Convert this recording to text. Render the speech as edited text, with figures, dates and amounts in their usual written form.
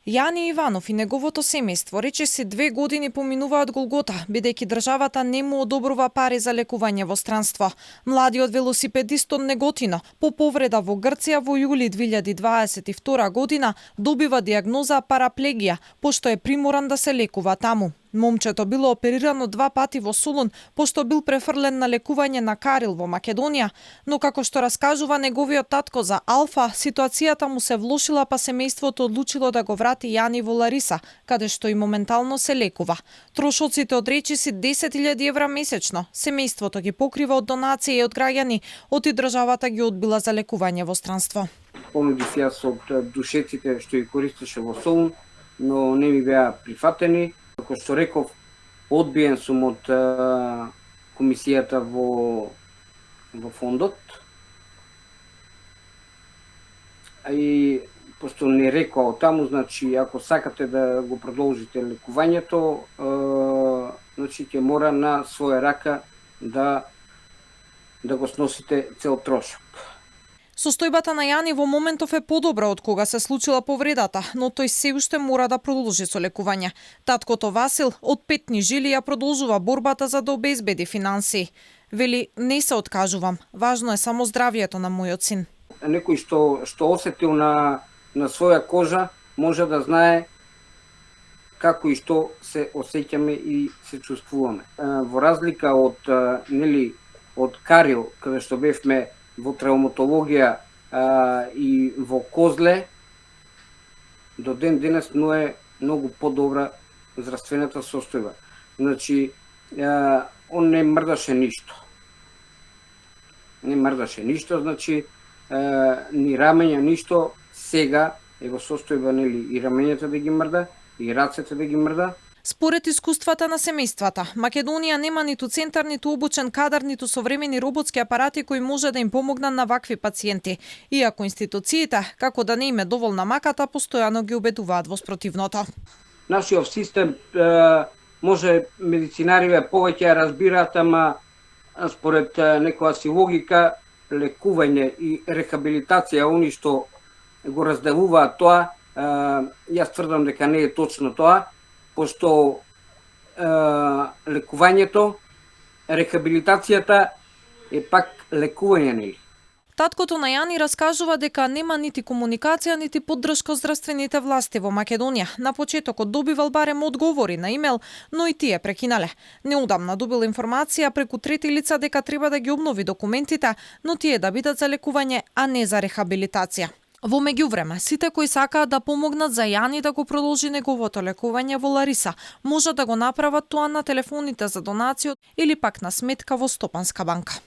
Јани Иванов и неговото семејство речиси 2 години поминуваат голгота, бидејќи државата не му одобрува пари за лекување во странство. Младиот велосипедист од Неготино, по повреда во Грција во јули 2022 година, добива диагноза параплегија, пошто е приморан да се лекува таму. Момчето било оперирано 2 пати во Солун, пошто бил префрлен на лекување на Карил во Македонија, но како што раскажува неговиот татко за Алфа, ситуацијата му се влошила, па семејството одлучило да го врати Јани во Лариса, каде што и моментално се лекува. Трошоците од речиси 10.000 евра месечно, семејството ги покрива од донации од граѓани, оти државата ги одбила за лекување во странство. Понудив јас од душеците што ги користеше во Солун, но не ми беа прифатени. Како што реков, одбиен сум од комисијата во фондот. И пошто не рекоа од таму, значи ако сакате да го продолжите лекувањето, значи ќе мора на своја рака да го сносите цел трошок. Состојбата на Јани во моментов е подобра од кога се случила повредата, но тој се уште мора да продолжи со лекување. Таткото Васил од Петни жили ја продолжува борбата за да обезбеди финансии. Вели, не се откажувам, важно е само здравието на мојот син. Некој што осетил на своја кожа може да знае како и што се осеќаме и се чувствуваме. Во разлика од Карил, каде што бевме во травматологија и во Козле, до ден денес но е многу подобра здравствената состојба. Значи, он не мрдаше ништо. Значи, ни рамења, ништо. Сега е во состојба и рамењата да ги мрда, и рацете да ги мрда. Според искуствата на семејствата, Македонија нема ниту центар, ниту обучен кадар, ниту современи роботски апарати кои може да им помогнат на вакви пациенти, иако институциите, како да не им е доволна маката, постојано ги убедуваат во спротивното. Нашиот систем може медицинариве повеќе разбираат, ама според некоја си логика, лекување и рехабилитација, они што го разделуваат тоа, јас тврдам дека не е точно тоа, пошто лекувањето, рехабилитацијата е пак лекување нели. Таткото на Јани раскажува дека нема нити комуникација, нити поддршка од здравствените власти во Македонија. На почетокот добивал барем одговори на имејл, но и тие прекинале. Неодамна добил информација преку трети лица дека треба да ги обнови документите, но тие да бидат за лекување, а не за рехабилитација. Во меѓувреме, сите кои сакаат да помогнат за Јани да го продолжи неговото лекување во Лариса, може да го направат тоа на телефоните за донација или пак на сметка во Стопанска банка.